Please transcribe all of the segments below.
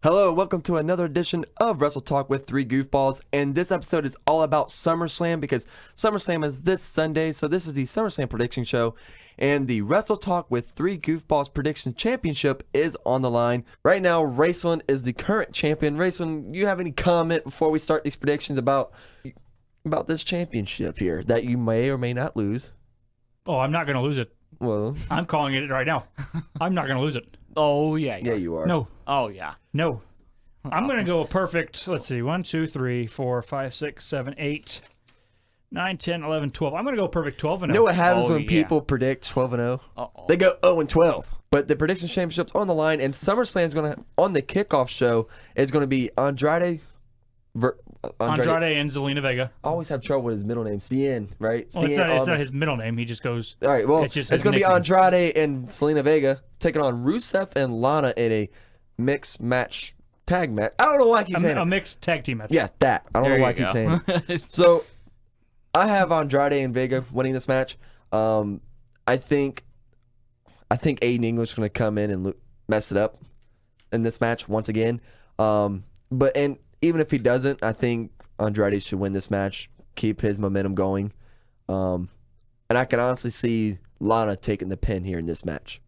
Hello, welcome to another edition of Wrestle Talk with Three Goofballs, and this episode is all about Summerslam because Summerslam is this Sunday, so this is the Summerslam prediction show, and the Wrestle Talk with Three Goofballs prediction championship is on the line. Right now, Raceland is the current champion. Raceland, you have any comment before we start these predictions about this championship here that you may or may not lose? Oh, I'm not going to lose it. Well, I'm calling it right now. I'm not going to lose it. Oh, yeah. yeah, you are. No. Oh, yeah. No. I'm going to go a perfect, let's see, 1, 2, 3, 4, 5, 6, 7, 8, 9, 10, 11, 12. I'm going to go perfect 12 and 0. You know what happens Oh, when yeah. people predict 12 and 0? Uh-oh. They go 0 and 12. But the prediction championship's on the line, and SummerSlam's going to, on the kickoff show, is going to be Andrade Andrade and Zelina Vega. I always have trouble with his middle name. CN, right? Well, it's CN not his middle name. He just goes. All right, well, it's just it's his going to be nickname. Andrade and Selena Vega taking on Rusev and Lana in a mixed match tag match. I don't know why I keep saying A it. mixed tag team match. Yeah, that. I don't There know why I you keep go. saying it. So, I have Andrade and Vega winning this match. I think Aiden English is going to come in and mess it up in this match once again. But even if he doesn't, I think Andrade should win this match, keep his momentum going. And I can honestly see Lana taking the pin here in this match.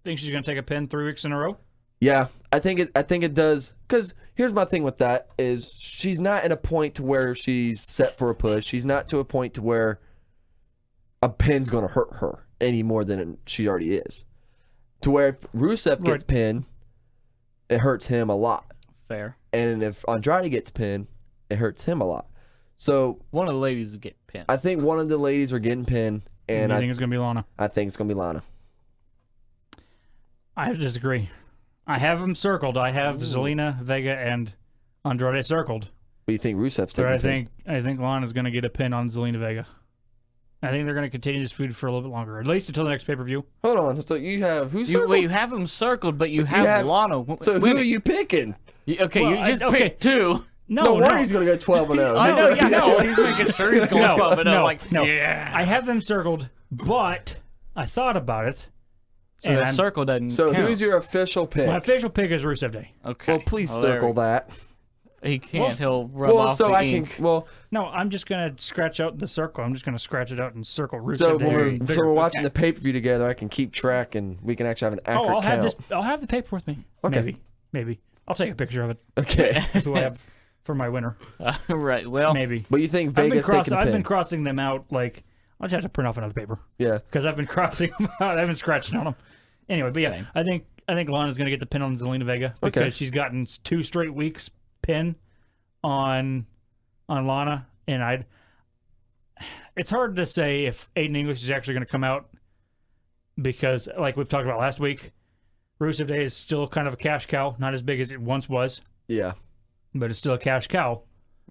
Think she's going to take a pin 3 weeks in a row? Yeah, I think it does. Because here's my thing with that is she's not in a point to where she's set for a push. She's not to a point to where a pin's going to hurt her any more than she already is. To where if Rusev gets pinned, it hurts him a lot. Fair. And if Andrade gets pinned, it hurts him a lot. So One of the ladies get pinned. I think one of the ladies are getting pinned, and I I think it's going to be Lana. think it's going to be Lana. I have to disagree. I have them circled. I have Zelina Vega and Andrade circled. But you think Rusev's taking But the pin? I think Lana's going to get a pin on Zelina Vega. I think they're going to continue this feud for a little bit longer, at least until the next pay-per-view. Hold on. So you have who's circled? Wait, you have them circled, but you have Lana. So who are you picking? Okay, Well, you just okay. picked two. No wonder he's going to go 12 and 0. I know, yeah, no. He's making sure he's going 12 and 0. Like, no. yeah. I have them circled, but I thought about it. So and the I'm- circle doesn't So count. who's your official pick? My official pick is Rusev Day. Okay. Well, please Well, there circle we- that. He can't. He'll rub Well, off so the I ink. can. Well, No, I'm just going to scratch out the circle. I'm just going to scratch it out and circle Rusev so Day. when we're watching the pay per view together, I can keep track and we can actually have an accurate I'll have count. this. I'll have the paper with me. Okay. Maybe. I'll take a picture of it. Okay. Who I have for my winner. Right, well. Maybe. But you think Vegas taking the I've pin? been crossing them out. Like I'll just have to print off another paper Yeah. because I've been crossing them out. I've been scratching on them. Anyway, but yeah, Same. I think Lana's going to get the pin on Zelina Vega because she's gotten 2 straight weeks pin on Lana, and it's hard to say if Aiden English is actually going to come out because, like we've talked about last week, Rusev Day is still kind of a cash cow, not as big as it once was, Yeah. but it's still a cash cow,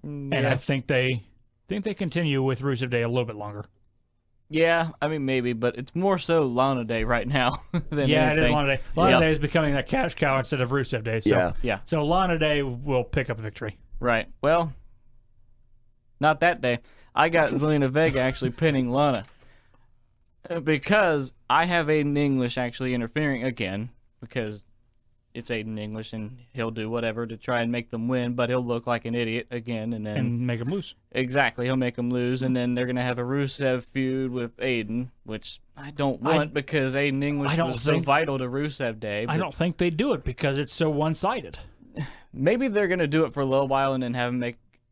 and I think they continue with Rusev Day a little bit longer. Yeah, I mean, maybe, but it's more so Lana Day right now than Yeah, anything. it is Lana Day. Lana Day is becoming that cash cow instead of Rusev Day. So, Yeah. Yeah, So Lana Day will pick up a victory. right. Well, not that day. I got Zelina Vega actually pinning Lana because I have Aiden English actually interfering again because it's Aiden English and he'll do whatever to try and make them win, but he'll look like an idiot again and then And make them lose. exactly he'll make them lose and then they're gonna have a Rusev feud with Aiden, which I don't want because Aiden English was so vital to Rusev Day. I don't think they do it because it's so one-sided. Maybe they're gonna do it for a little while and then have him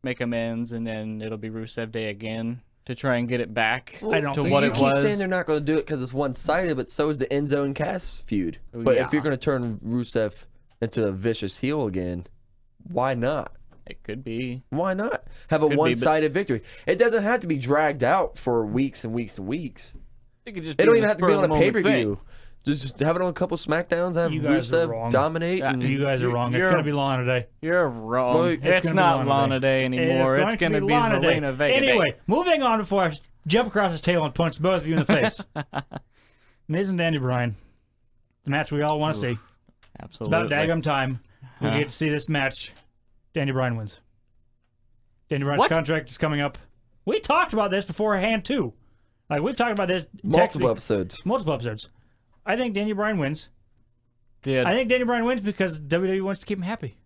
make amends, and then it'll be Rusev Day again to try and get it back I don't to think what you it keep was. saying they're not going to do it because it's one-sided, but so is the End Zone Cass feud. But yeah. if you're going to turn Rusev into a vicious heel again, why not? It could be. Why not have a Could be, one-sided victory? It doesn't have to be dragged out for weeks and weeks and weeks. It could just. It be don't the even have to be spur on of a the moment pay-per-view. Just have it on a couple SmackDowns. Have You guys are Rusev wrong. dominate. Yeah, and You guys are wrong. It's You're- going to be Lana Day. You're wrong. Well, it's gonna be not Lana Lana Day anymore. It's going going to be Lana Day. Zelina Vega Anyway, Day. moving on before I jump across his tail and punch both of you in the face. Miz and Danny Bryan. The match we all want to see. It's Absolutely. about daggum time. We get to see this match. Danny Bryan wins. Danny Bryan's What? contract is coming up. We talked about this beforehand, too. Like, we've talked about this multiple episodes. multiple episodes. I think Danny Bryan wins. I think Daniel Bryan wins because WWE wants to keep him happy.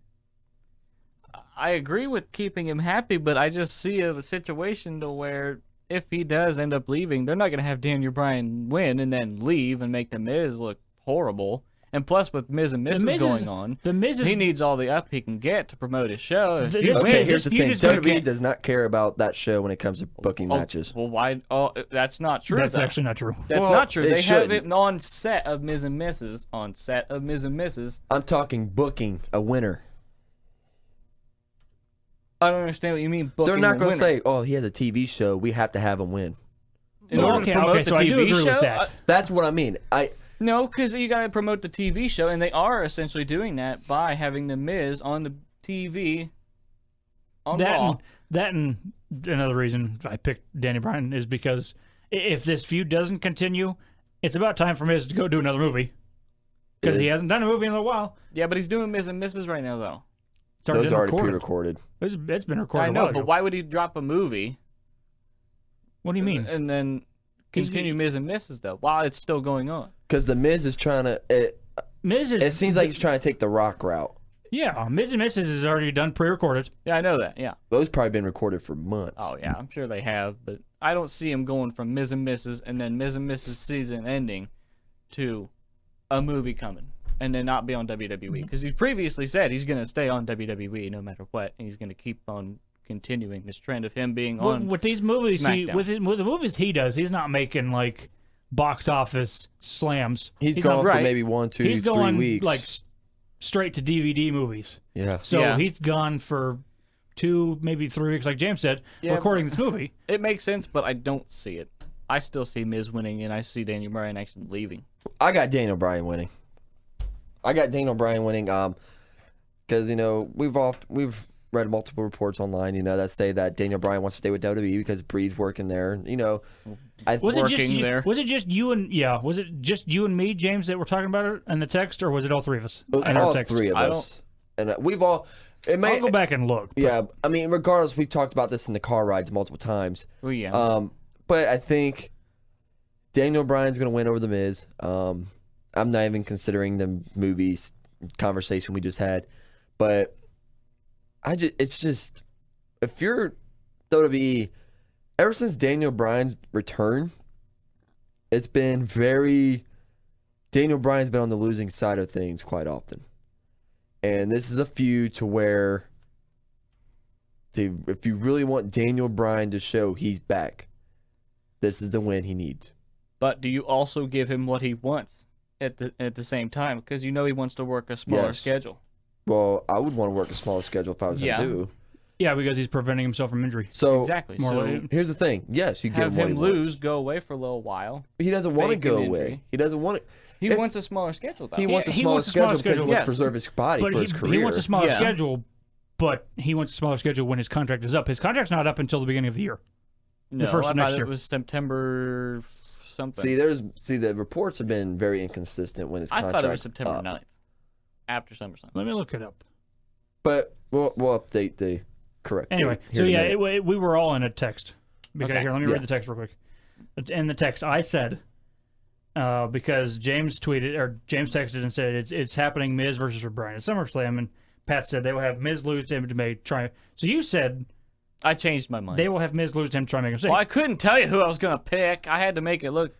I agree with keeping him happy, but I just see a situation to where if he does end up leaving, they're not going to have Daniel Bryan win and then leave and make The Miz look horrible. And plus, with Miz and Mrs. going on, he needs all the up he can get to promote his show. If he wins, here's the thing: WWE does not care about that show when it comes to booking matches. Well, why? Oh, that's not true. That's actually not true. That's not true. They have it on set of Miz and Mrs. On set of Miz and Mrs. I'm talking booking a winner. I don't understand what you mean. Booking They're not going to say, "Oh, he has a TV show. We have to have him win." In order to promote the so TV I do agree show, with that. That's what I mean. No, because you got to promote the TV show, and they are essentially doing that by having The Miz on the TV on Raw. That and another reason I picked Danny Bryan is because if this feud doesn't continue, it's about time for Miz to go do another movie. Because he hasn't done a movie in a while. Yeah, but he's doing Miz and Mrs. right now, though. Those are already pre-recorded. It's been recorded. I know, but why would he drop a movie? What do you mean? And then continue Miz and Mrs. though, while it's still going on. Because the Miz is trying to. It seems like he's trying to take the Rock route. Yeah, Miz and Mrs. is already done pre-recorded. Yeah, I know that. Yeah. Those probably been recorded for months. Oh yeah, I'm sure they have, but I don't see him going from Miz and Mrs. and then Miz and Mrs. season ending to a movie coming and then not be on WWE because he previously said he's going to stay on WWE no matter what, and he's going to keep on continuing this trend of him being on with these movies. With the movies he does, he's not making like box office slams. He's gone for maybe 1, 2, he's 3 going, weeks. Like straight to DVD movies. Yeah. So he's gone for 2, maybe 3 weeks, like James said, recording this movie. It makes sense, but I don't see it. I still see Miz winning, and I see Daniel Bryan actually leaving. I got Daniel Bryan winning. Because we've read multiple reports online, that say that Daniel Bryan wants to stay with WWE because Bree's working there. Was it just you and me, James, that were talking about it in the text, or was it all 3 of us? All 3 of us. And we've all. I'll go back and look. Yeah, I mean, regardless, we've talked about this in the car rides multiple times. Well, yeah. But I think Daniel Bryan's going to win over The Miz. I'm not even considering the movies conversation we just had, but it's just if you're WWE, ever since Daniel Bryan's return, it's been Daniel Bryan's been on the losing side of things quite often, and this is a feud to where if you really want Daniel Bryan to show he's back, this is the win he needs. But do you also give him what he wants at the same time? Because he wants to work a smaller schedule. Well, I would want to work a smaller schedule if I was him too. Yeah, because he's preventing himself from injury. So exactly. Here's the thing. Yes, you give him lose, go away for a little while. He doesn't want to go away. He doesn't want it. He wants a smaller schedule, though. He wants a smaller schedule because he wants to preserve his body for his career. He wants a smaller schedule, but he wants a smaller schedule when his contract is up. His contract's not up until the beginning of the year. No, the first of next year. It was September something. See, the reports have been very inconsistent when his contract's I thought it was September 9th, after Summerslam. Let me look it up. But we'll update the correct. Anyway, we were all in a text. Here, let me read the text real quick. In the text, I said, because James texted and said it's happening Miz versus Bryan at SummerSlam, and Pat said they will have Miz lose to him to try. So you said. I changed my mind. They will have Miz lose to him to try to make him safe. Well, I couldn't tell you who I was going to pick. I had to make it look.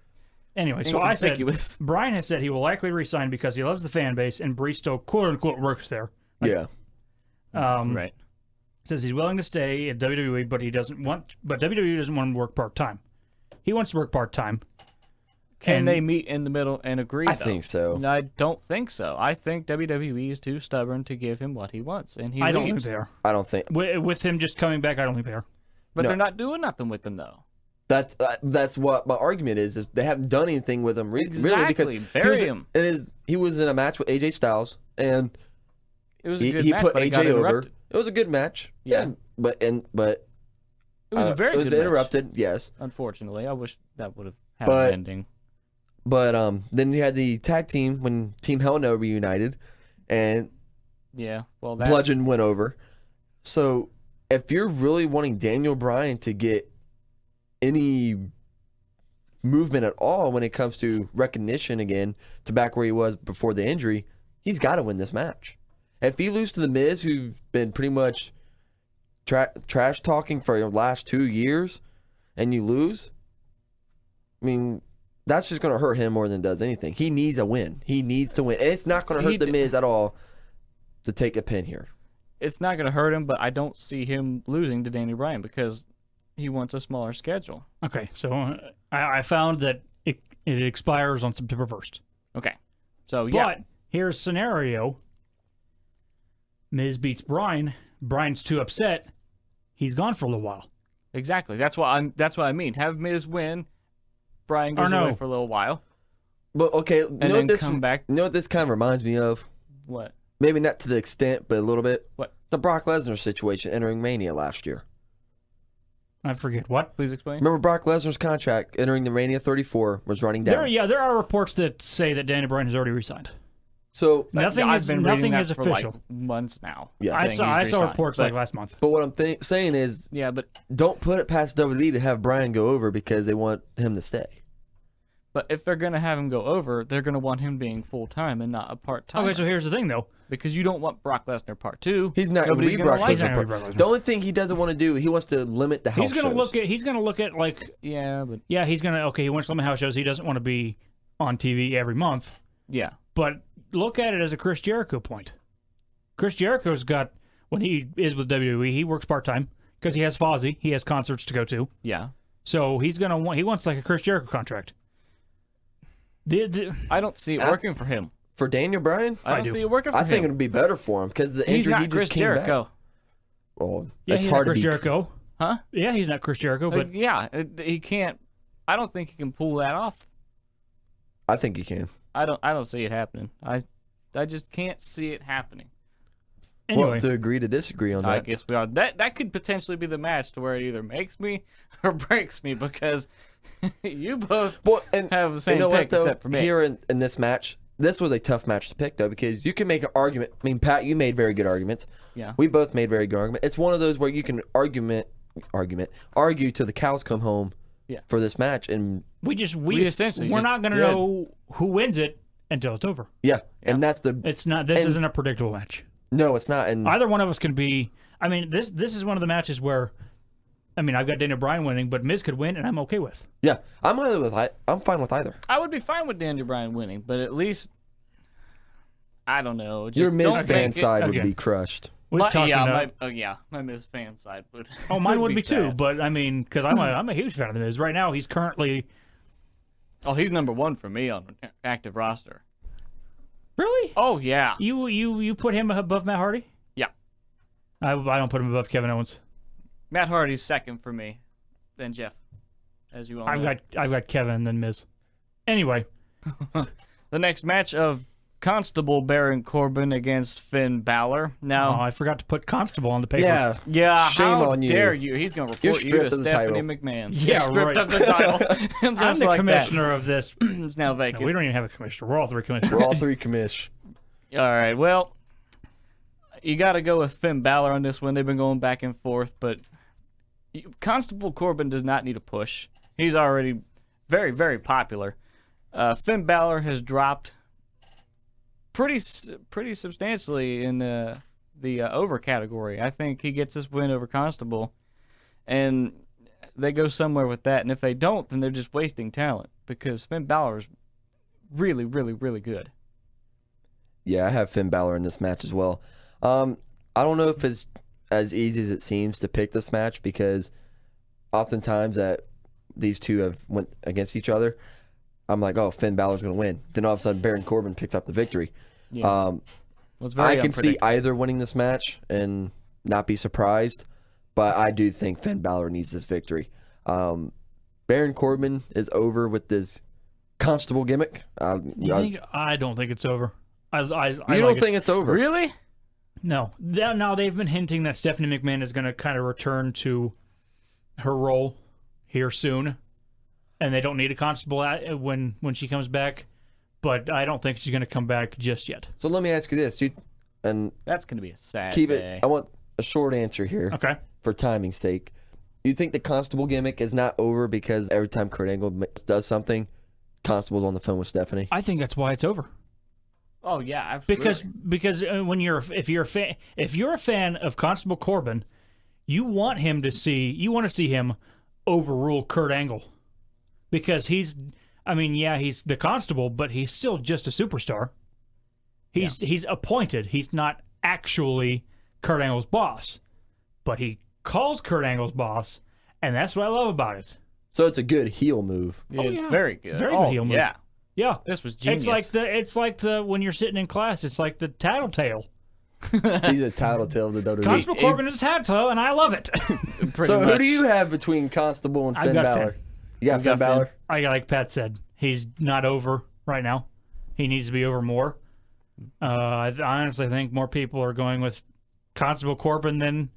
Anyway, so I said Bryan has said he will likely resign because he loves the fan base and Bree still quote unquote works there. Right. Says he's willing to stay at WWE, but WWE doesn't want him to work part time. He wants to work part time. Can they meet in the middle and agree? I think so. No, I don't think so. I think WWE is too stubborn to give him what he wants, and I don't think they are. I don't think with him just coming back. I don't think they are. But they're not doing nothing with him though. That's what my argument is they haven't done anything with him really because bury him. He was in a match with AJ Styles and it was a good he match, put but AJ over. It was a good match. Yeah. But it was a very good match. interrupted. Yes. Unfortunately, I wish that would have had an ending. But then you had the tag team when Team Hell No reunited, and Bludgeon went over. So if you're really wanting Daniel Bryan to get any movement at all when it comes to recognition again to back where he was before the injury, he's got to win this match. If you lose to The Miz, who've been pretty much trash talking for the last 2 years, and you lose, I mean, that's just going to hurt him more than it does anything. He needs a win. He needs to win. And it's not going to hurt The Miz at all to take a pin here. It's not going to hurt him, but I don't see him losing to Daniel Bryan because he wants a smaller schedule. Okay, so I found that it expires on September 1st. Okay, so yeah. But here's a scenario. Miz beats Bryan. Bryan's too upset. He's gone for a little while. Exactly. That's what I mean. Have Miz win. Bryan goes away for a little while. But okay, and then come back. You know what this kind of reminds me of? What? Maybe not to the extent, but a little bit. What? The Brock Lesnar situation entering Mania last year. I forget what. Please explain. Remember Brock Lesnar's contract entering the Mania 34 was running down. There are reports that say that Daniel Bryan has already resigned. So nothing is official. For months now. Yeah, I saw reports like last month. But what I'm saying is, yeah, but don't put it past WWE to have Bryan go over because they want him to stay. But if they're gonna have him go over, they're gonna want him being full time and not a part time. Okay, so here's the thing though, because you don't want Brock Lesnar part 2. He's not going to be Brock Lesnar. The only thing he doesn't want to do, he wants to limit the house shows. He's gonna look at like he wants to limit house shows. He doesn't want to be on TV every month. Yeah. But look at it as a Chris Jericho point. Chris Jericho's got, when he is with WWE, he works part-time because he has Fozzy. He has concerts to go to. Yeah. So he wants like a Chris Jericho contract. I don't see it working for him. For Daniel Bryan? I don't see it working for him. I think it would be better for him because the injury he just came Jericho. back. Well, yeah, it's he's hard not Chris to be. Jericho. Huh? Yeah, he's not Chris Jericho, but he can't. I don't think he can pull that off. I think he can. I don't see it happening. I just can't see it happening. Anyway, well, to agree to disagree on that. I guess we are. That could potentially be the match to where it either makes me or breaks me because you both have the same pick except for me. Here in this match, this was a tough match to pick though because you can make an argument. I mean, Pat, you made very good arguments. Yeah. We both made very good arguments. It's one of those where you can argue till the cows come home. Yeah. For this match, and we're not going to know who wins it until it's over. Yeah, and that's the. It's not. This isn't a predictable match. No, it's not. And either one of us can be. I mean, this is one of the matches where, I mean, I've got Daniel Bryan winning, but Miz could win, and I'm okay with. Yeah, I'm fine with either. I would be fine with Daniel Bryan winning, but at least I don't know. Your Miz fan side would be crushed. My Miz fan side would. Oh, mine would be too. But I mean, because I'm a huge fan of the Miz. Right now, he's currently. Oh, he's number 1 for me on an active roster. Really? Oh yeah. You put him above Matt Hardy? Yeah. I don't put him above Kevin Owens. Matt Hardy's second for me, then Jeff, as you all know. I've got Kevin, then Miz. Anyway, the next match of Constable Baron Corbin against Finn Balor. Now, I forgot to put Constable on the paper. Yeah. Shame on you. How dare you? He's going to report you to Stephanie McMahon. Yeah, stripped of the title. I'm the commissioner of this. It's now vacant. No, we don't even have a commissioner. We're all 3 commissioners. We're all 3 commish. All right. Well, you got to go with Finn Balor on this one. They've been going back and forth, but Constable Corbin does not need a push. He's already very, very popular. Finn Balor has dropped pretty substantially in the over category. I think he gets this win over Constable, and they go somewhere with that. And if they don't, then they're just wasting talent because Finn Balor is really, really, really good. Yeah, I have Finn Balor in this match as well. I don't know if it's as easy as it seems to pick this match because oftentimes that these two have went against each other, I'm like, oh, Finn Balor's going to win. Then all of a sudden, Baron Corbin picks up the victory. Yeah. Well, it's very I can see either winning this match and not be surprised, but I do think Finn Balor needs this victory. Baron Corbin is over with this Constable gimmick. I don't think it's over. I you don't think it's over? Really? No. Now they've been hinting that Stephanie McMahon is going to kind of return to her role here soon, and they don't need a Constable when she comes back. But I don't think she's going to come back just yet. So let me ask you this, and that's going to be a sad keep day. it. I want a short answer here. Okay. For timing's sake, you think the Constable gimmick is not over because every time Kurt Angle does something, Constable's on the phone with Stephanie? I think that's why it's over. Oh yeah, absolutely. Because when if you're a fan of Constable Corbin, you want to see him overrule Kurt Angle, because he's the constable, but he's still just a superstar. He's appointed. He's not actually Kurt Angle's boss, but he calls Kurt Angle's boss, and that's what I love about it. So it's a good heel move. Yeah, it's very good. Very good heel move. Yeah. Yeah, this was genius. It's like the when you're sitting in class, it's like the tattletale. He's a tattletale of the WWE. Constable Corbin is a tattletale, and I love it. So who do you have between Constable and Finn Balor? You got Finn Balor? I got, like Pat said, he's not over right now. He needs to be over more. I honestly think more people are going with Constable Corbin than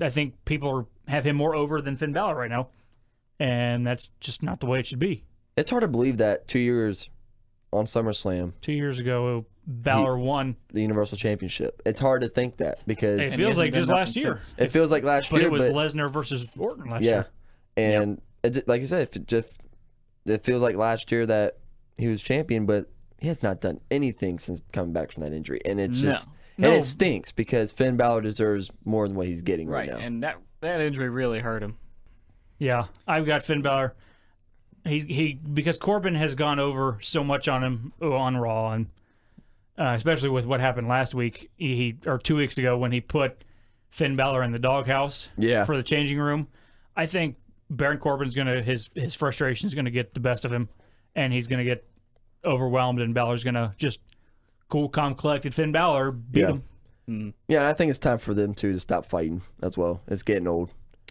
I think people have him more over than Finn Balor right now, and that's just not the way it should be. It's hard to believe that 2 years on SummerSlam, 2 years ago, Balor won the Universal Championship. It's hard to think that because it feels like just last year. It feels like last year, but it was Lesnar versus Orton last year. Yeah, and like you said, it feels like last year that he was champion, but he has not done anything since coming back from that injury, and it's just and it stinks because Finn Balor deserves more than what he's getting right now. And that injury really hurt him. Yeah, I've got Finn Balor. He because Corbin has gone over so much on him on Raw, and especially with what happened last week, or 2 weeks ago when he put Finn Balor in the doghouse for the changing room. I think Baron Corbin's his frustration is gonna get the best of him, and he's gonna get overwhelmed, and Balor's gonna just cool, calm, collected Finn Balor beat him. Mm. Yeah, I think it's time for them to stop fighting as well. It's getting old.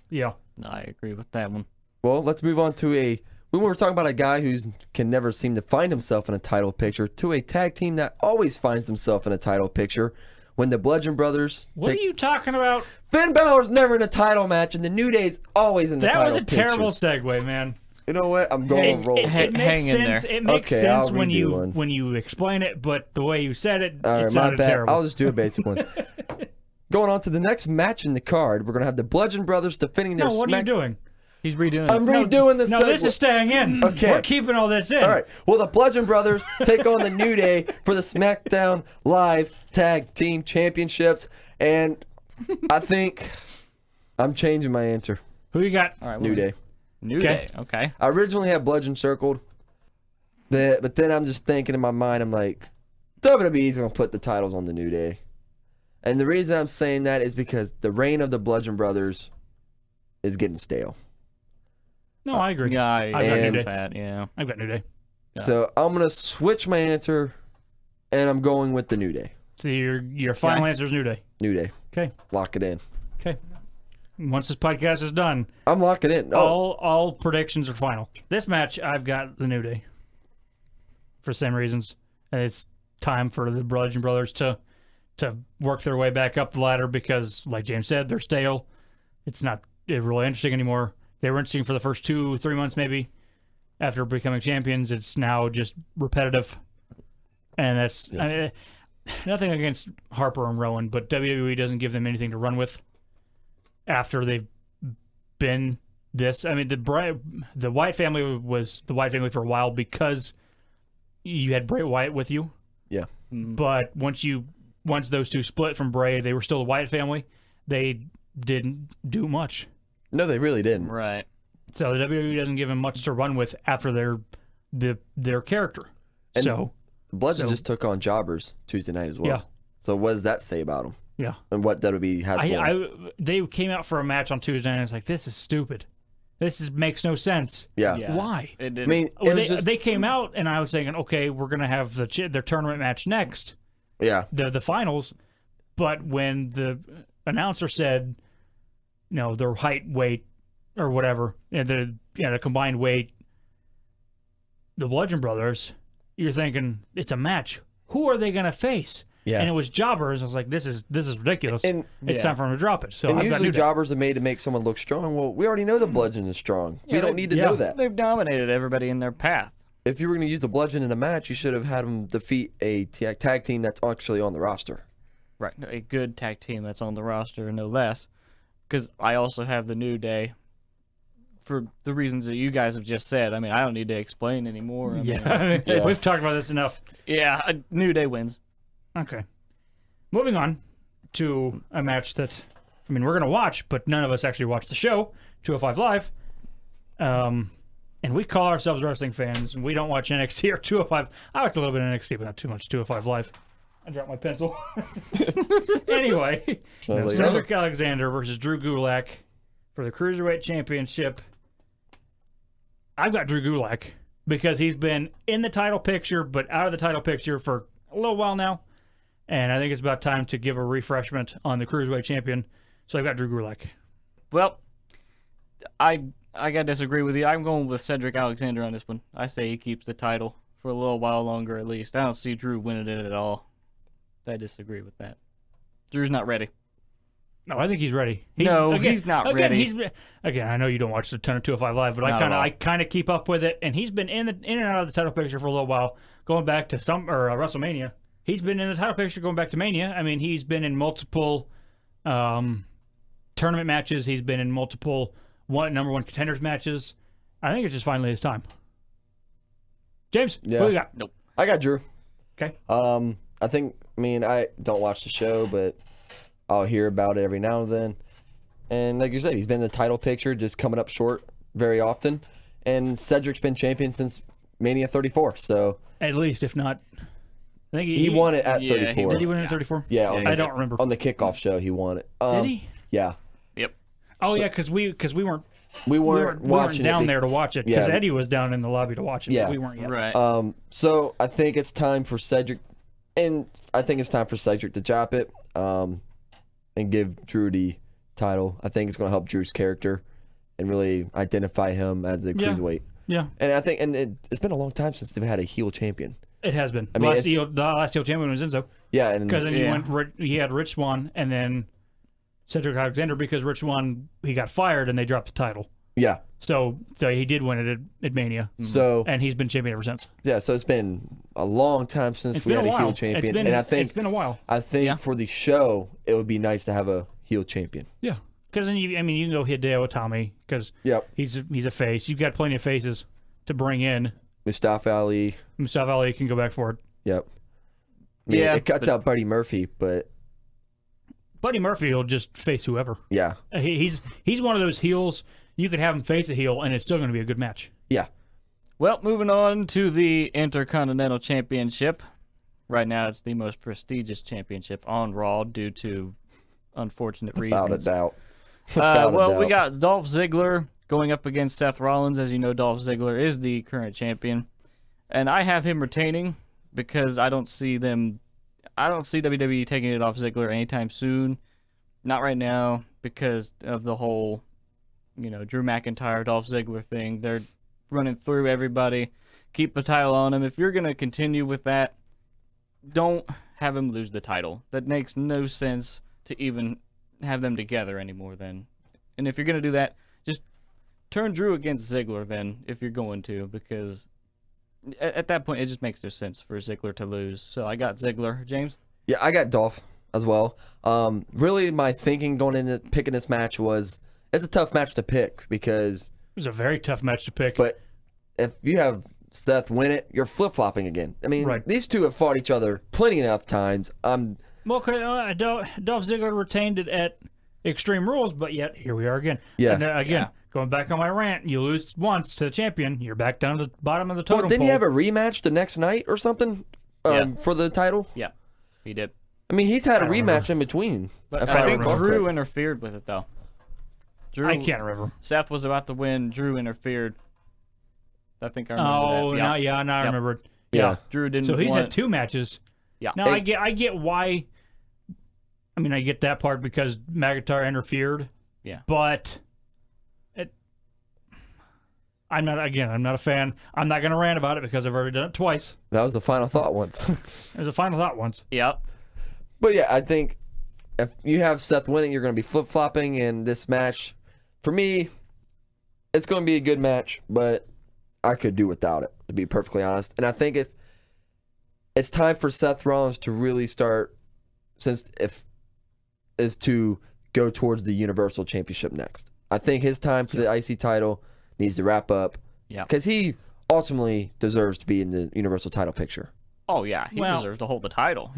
Yeah, I agree with that one. Well, let's move on to we were talking about a guy who can never seem to find himself in a title picture, to a tag team that always finds himself in a title picture. When the Bludgeon Brothers... What are you talking about? Finn Balor's never in a title match, and the New Day's always in the title picture. That was a terrible segue, man. You know what? I'm going to roll. It makes sense. It makes sense when you explain it, but the way you said it, it sounded terrible. I'll just do a basic one. Going on to the next match in the card, we're going to have the Bludgeon Brothers defending their... No, what are you doing? He's redoing I'm redoing this. No, this is staying in. Okay. We're keeping all this in. All right. Well, the Bludgeon Brothers take on the New Day for the SmackDown Live Tag Team Championships. And I think I'm changing my answer. Who you got? All right, New Day. New Day. Okay. I originally had Bludgeon circled. But then I'm just thinking in my mind, I'm like, WWE's going to put the titles on the New Day. And the reason I'm saying that is because the reign of the Bludgeon Brothers is getting stale. No, I agree. Yeah, I've got New Day. Yeah, I've got New Day. Yeah. So I'm gonna switch my answer, and I'm going with the New Day. So your final answer is New Day. New Day. Okay. Lock it in. Okay. Once this podcast is done, I'm locking it in. All predictions are final. This match, I've got the New Day. For the same reasons, and it's time for the Bludgeon Brothers to work their way back up the ladder because, like James said, they're stale. It's not really interesting anymore. They were interesting for the first 2-3 months, maybe. After becoming champions, it's now just repetitive. And that's nothing against Harper and Rowan, but WWE doesn't give them anything to run with after they've been this. I mean, the Wyatt family was the Wyatt family for a while because you had Bray Wyatt with you. Yeah. But once those two split from Bray, they were still the Wyatt family. They didn't do much. No, they really didn't. Right. So the WWE doesn't give him much to run with after their character. And Bludgeon just took on Jobbers Tuesday night as well. Yeah. So what does that say about him? Yeah. And what WWE has for him? They came out for a match on Tuesday and it's like, this is stupid. This makes no sense. Yeah. Why? It didn't. I mean, they came out and I was thinking, okay, we're gonna have their tournament match next. Yeah. The finals, but when the announcer said, their height, weight, or whatever, the combined weight, the Bludgeon Brothers, you're thinking it's a match. Who are they gonna face? Yeah. And it was Jobbers. I was like, this is ridiculous. And it's time for them to drop it. So and usually Jobbers are made to make someone look strong. Well, we already know the Bludgeon is strong. We don't need to know that. They've dominated everybody in their path. If you were going to use the Bludgeon in a match, you should have had them defeat a tag team that's actually on the roster. Right, a good tag team that's on the roster, no less. Because I also have the New Day for the reasons that you guys have just said. I mean, I don't need to explain anymore. We've talked about this enough. Yeah, New Day wins. Okay. Moving on to a match that, I mean, we're going to watch, but none of us actually watch the show, 205 Live. And we call ourselves wrestling fans, and we don't watch NXT or 205. I watch a little bit of NXT, but not too much 205 Live. I dropped my pencil. Anyway, Cedric Alexander versus Drew Gulak for the Cruiserweight Championship. I've got Drew Gulak because he's been in the title picture, but out of the title picture for a little while now. And I think it's about time to give a refreshment on the Cruiserweight Champion. So I've got Drew Gulak. Well, I gotta disagree with you. I'm going with Cedric Alexander on this one. I say he keeps the title for a little while longer at least. I don't see Drew winning it at all. I disagree with that. Drew's not ready. No, I think he's ready. He's not ready. Again, I know you don't watch a ton of 205 Live, but I kind of keep up with it. And he's been in and out of the title picture for a little while, going back to WrestleMania. He's been in the title picture going back to Mania. I mean, he's been in multiple tournament matches. He's been in multiple number one contenders matches. I think it's just finally his time. James, what do you got? Nope. I got Drew. Okay. I don't watch the show, but I'll hear about it every now and then. And like you said, he's been in the title picture, just coming up short very often. And Cedric's been champion since Mania 34, so... At least, if not... I think he won it at 34. Did he win it at 34? Yeah, I don't remember. On the kickoff show, he won it. Did he? Yeah. Yep. Oh, yeah, because we weren't watching down there to watch it, because Eddie was down in the lobby to watch it, yeah. but we weren't yet. Right. So I think it's time for Cedric, and I think it's time for Cedric to drop it, and give Drew the title. I think it's going to help Drew's character and really identify him as a cruiserweight. Yeah. And I think, it's been a long time since they've had a heel champion. It has been. I mean, the last heel champion was Enzo. Yeah, because then he had Rich Swann and then Cedric Alexander, because Rich Swann, he got fired and they dropped the title. Yeah. So he did win it at Mania. So and he's been champion ever since. Yeah, so it's been a long time since we had a heel champion. And I think it's been a while. I think for the show, it would be nice to have a heel champion. Yeah. Because then you can go Hideo Itami because he's a face. You've got plenty of faces to bring in. Mustafa Ali. Mustafa Ali can go back for it. Yep. It cuts out Buddy Murphy, but Buddy Murphy will just face whoever. Yeah. He's one of those heels. You could have him face a heel, and it's still going to be a good match. Yeah. Well, moving on to the Intercontinental Championship. Right now, it's the most prestigious championship on Raw due to unfortunate reasons. Without a doubt. We got Dolph Ziggler going up against Seth Rollins. As you know, Dolph Ziggler is the current champion. And I have him retaining because I don't see WWE taking it off Ziggler anytime soon. Not right now because of the whole, Drew McIntyre, Dolph Ziggler thing. They're running through everybody. Keep the title on him. If you're going to continue with that, don't have him lose the title. That makes no sense to even have them together anymore then. And if you're going to do that, just turn Drew against Ziggler then, if you're going to, because at that point, it just makes no sense for Ziggler to lose. So I got Ziggler. James? Yeah, I got Dolph as well. Really, my thinking going into picking this match was, it's a tough match to pick because... It was a very tough match to pick. But if you have Seth win it, you're flip-flopping again. I mean, these two have fought each other plenty enough times. Dolph Ziggler retained it at Extreme Rules, but yet here we are again. Yeah. And again, going back on my rant, you lose once to the champion, you're back down to the bottom of the totem pole. Didn't he have a rematch the next night or something for the title? Yeah, he did. I mean, he's had a rematch in between. But I think Drew interfered with it, though. I can't remember. Seth was about to win. Drew interfered. I think I remember that. Now I remember it. Yeah. Drew didn't. So he's had two matches. Yeah. Now I get why. I mean, I get that part because McIntyre interfered. Yeah. But I'm not a fan. I'm not going to rant about it because I've already done it twice. That was the final thought once. It was a final thought once. Yep. But yeah, I think if you have Seth winning, you're going to be flip-flopping in this match. For me, it's going to be a good match, but I could do without it, to be perfectly honest. And I think it's time for Seth Rollins to really start, is to go towards the Universal Championship next. I think his time for the IC title needs to wrap up. Yeah. Because he ultimately deserves to be in the Universal title picture. Oh, yeah. He deserves to hold the title.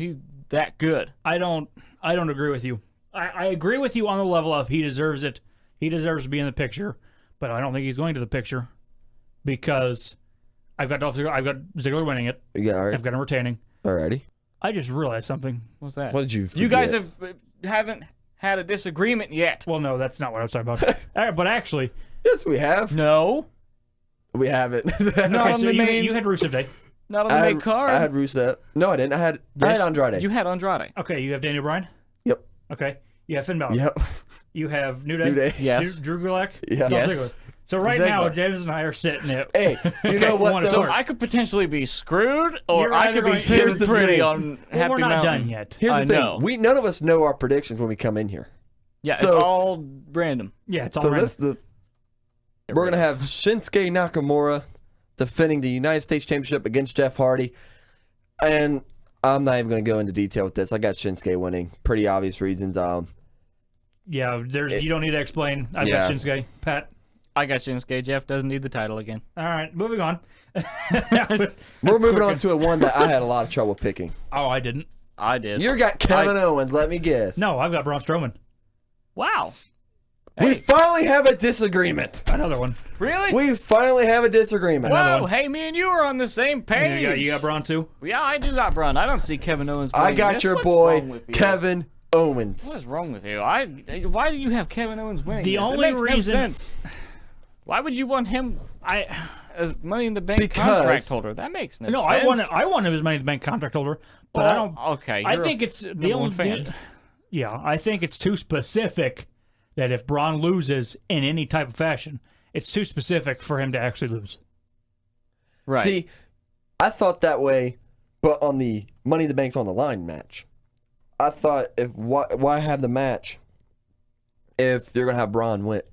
that good. I don't agree with you. I agree with you on the level of he deserves it. He deserves to be in the picture, but I don't think he's going to the picture because I've got Dolph Ziggler, I've got Ziggler winning it. Yeah, all right. I've got him retaining. Alrighty. I just realized something. What's that? What did you forget? You guys haven't had a disagreement yet. Well, no, that's not what I was talking about. But actually, Yes, we have. No. We haven't. Not okay, on so the you, main. you had Rusev Day. Not on the main card. I had Rusev. No, I didn't. I had Andrade. You had Andrade. Okay, you have Daniel Bryan. Yep. Okay, you have Finn Balor. Yep. You have New Day. New Day. Yes. Drew Gulak. Yeah. Dolph Yes. Ziggler. So right Ziggler. now, James and I are sitting at. Hey, you know what? one though? So apart. I could potentially be screwed, or You're I either could be going- Here's sitting the pretty thing. on Well, Happy we're not Mountain. done yet. Here's I the thing. know. None of us know our predictions when we come in here. Yeah, So- it's all random. Yeah, it's all So random. we're gonna have Shinsuke Nakamura defending the United States Championship against Jeff Hardy, and I'm not even gonna go into detail with this. I got Shinsuke winning, pretty obvious reasons. Yeah, you don't need to explain. I've Yeah. got Shinsuke. Pat. I got Shinsuke. Jeff doesn't need the title again. All right, moving on. We're moving on to one that I had a lot of trouble picking. Oh, I didn't. I did. You got Kevin Owens. Let me guess. No, I've got Braun Strowman. Wow. We finally have a disagreement. Another one. Really? We finally have a disagreement. Whoa, hey, me and you are on the same page. You got Braun too? Yeah, I do got Braun. I don't see Kevin Owens. I winning got this. your What's boy wrong with you? Kevin Owens. What is wrong with you? Why do you have Kevin Owens winning? The this? only it makes reason- no sense. Why would you want him as Money in the Bank Because- contract holder? That makes no No, sense. I want him as Money in the Bank contract holder, but I don't. Okay, I you're think a it's the number only one fan. Yeah, I think it's too specific that if Braun loses in any type of fashion, it's too specific for him to actually lose. Right. See, I thought that way, but on the Money in the Bank's on the line match, I thought why have the match if you're gonna have Braun win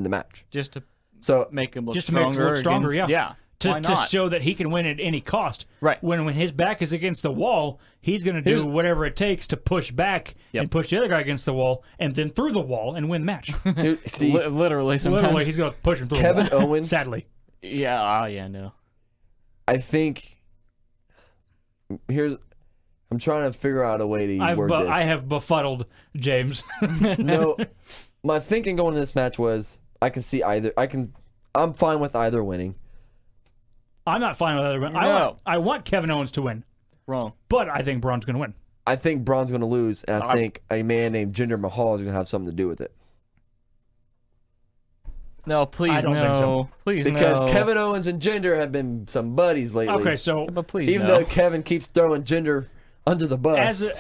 the match? just to So make him look Just to make him stronger. look stronger, against- yeah. Why To not? show that he can win at any cost. Right. When his back is against the wall, he's going to do whatever it takes to push back and push the other guy against the wall, and then through the wall and win the match. see, Literally, sometimes. Literally, he's going to push him through Kevin the wall. Owens- Sadly. Yeah. Yeah. No. I think I'm trying to figure out a way to word this. I have befuddled James. No, my thinking going into this match was I can see either. I'm fine with either winning. I'm not fine with either. No. I want Kevin Owens to win, Wrong. but I think Braun's going to win. I think Braun's going to lose, and I think a man named Jinder Mahal is going to have something to do with it. No, please I don't no. think so. Please Because no. Kevin Owens and Jinder have been some buddies lately. Okay, so But please Even no. though Kevin keeps throwing Jinder under the bus.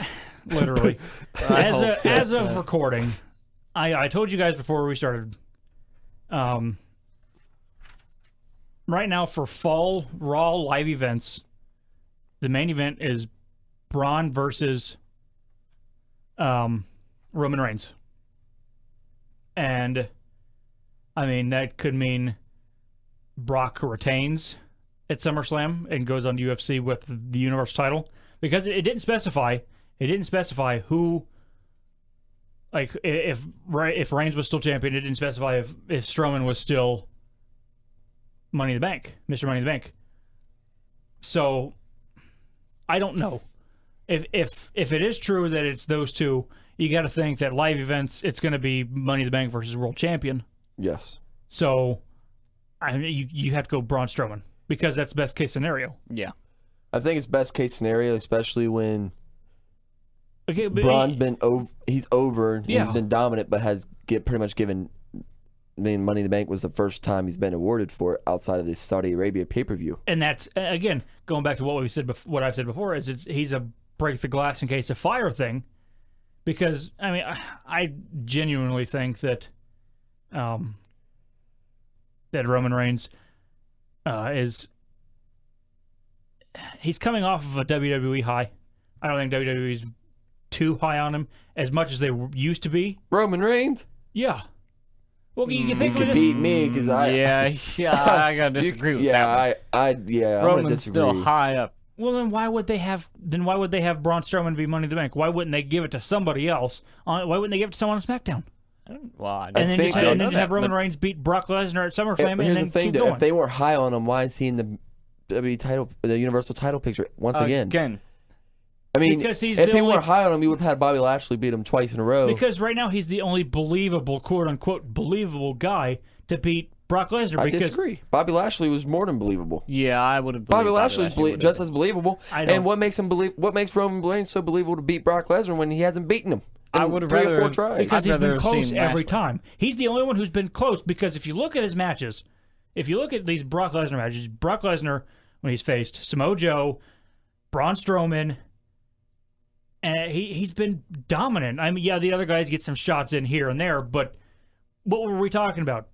literally, I as hope as that- of recording, I told you guys before we started. Right now for fall Raw live events, the main event is Braun versus Roman Reigns, and I mean that could mean Brock retains at SummerSlam and goes on UFC with the Universal title, because it didn't specify. It didn't specify who. Like if Reigns was still champion, it didn't specify if Strowman was still Money in the Bank, Mr. Money in the Bank. So I don't know if it is true that it's those two. You got to think that live events, it's going to be Money in the Bank versus World Champion. Yes. So I mean, you have to go Braun Strowman because that's best case scenario. Yeah. I think it's best case scenario, especially when Okay, but Braun's been over. He's over. Yeah. He's been dominant, but has pretty much given. I mean, Money in the Bank was the first time he's been awarded for it outside of the Saudi Arabia pay-per-view. and that's again going back to what we said. What I've said before is he's a break the glass in case of fire thing, because I mean I genuinely think that that Roman Reigns he's coming off of a WWE high. I don't think WWE's too high on him as much as they used to be. Roman Reigns. Yeah. Well, you think You of could this. beat me because I. I gotta disagree with that. I'm gonna Roman's disagree. still high up. Well, then why would they have? Then why would they have Braun Strowman be Money in the Bank? Why wouldn't they give it to somebody else? Why wouldn't they give it to someone on SmackDown? Well, And then think- just, I don't and then know just have that, Roman but- Reigns beat Brock Lesnar at SummerSlam, But and here's then the thing, keep though. going. If they weren't high on him, why is he in the WWE title, the Universal title picture once again? Again, I mean, because he's if the he only, weren't high on him, he would have had Bobby Lashley beat him twice in a row. because right now he's the only believable, quote unquote, believable guy to beat Brock Lesnar. I Because disagree. Bobby Lashley was more than believable. Yeah, I would have. Bobby Lashley's just as believable. I don't- And what makes Roman Reigns so believable to beat Brock Lesnar when he hasn't beaten him? I in would have 3 or rather 4 tries. because he's rather been have close seen every Lashley. time. He's the only one who's been close, because if you look at his matches, if you look at these Brock Lesnar matches, Brock Lesnar, when he's faced Samoa Joe, Braun Strowman, and he's been dominant. I mean, yeah, the other guys get some shots in here and there, but what were we talking about?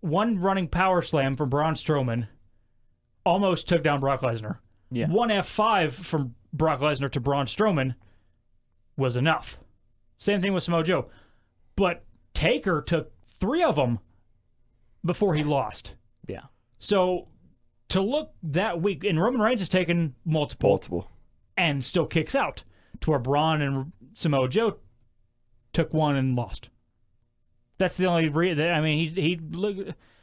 One running power slam from Braun Strowman almost took down Brock Lesnar. Yeah. One F5 from Brock Lesnar to Braun Strowman was enough. Same thing with Samoa Joe. But Taker took 3 of them before he lost. Yeah. So to look that weak, and Roman Reigns has taken multiple and still kicks out, to where Braun and Samoa Joe took 1 and lost. That's the only I mean, he look.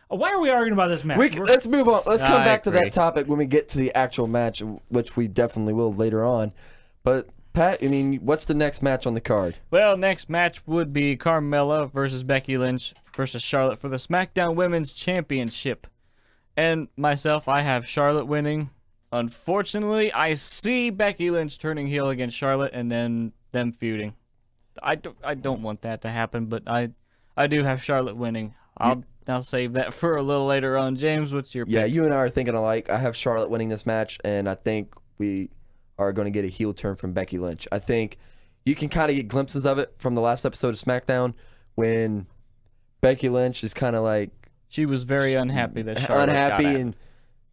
Why are we arguing about this match? Let's move on. Let's come I back to agree. that topic when we get to the actual match, which we definitely will later on. But Pat, I mean, what's the next match on the card? Well, next match would be Carmella versus Becky Lynch versus Charlotte for the SmackDown Women's Championship. And myself, I have Charlotte winning. Unfortunately, I see Becky Lynch turning heel against Charlotte and then them feuding. I don't want that to happen, but I do have Charlotte winning. I'll save that for a little later on. James, what's your pick? Yeah, you and I are thinking alike. I have Charlotte winning this match, and I think we are going to get a heel turn from Becky Lynch. I think you can kind of get glimpses of it from the last episode of SmackDown when Becky Lynch is kind of like She was very unhappy that Charlotte unhappy, got and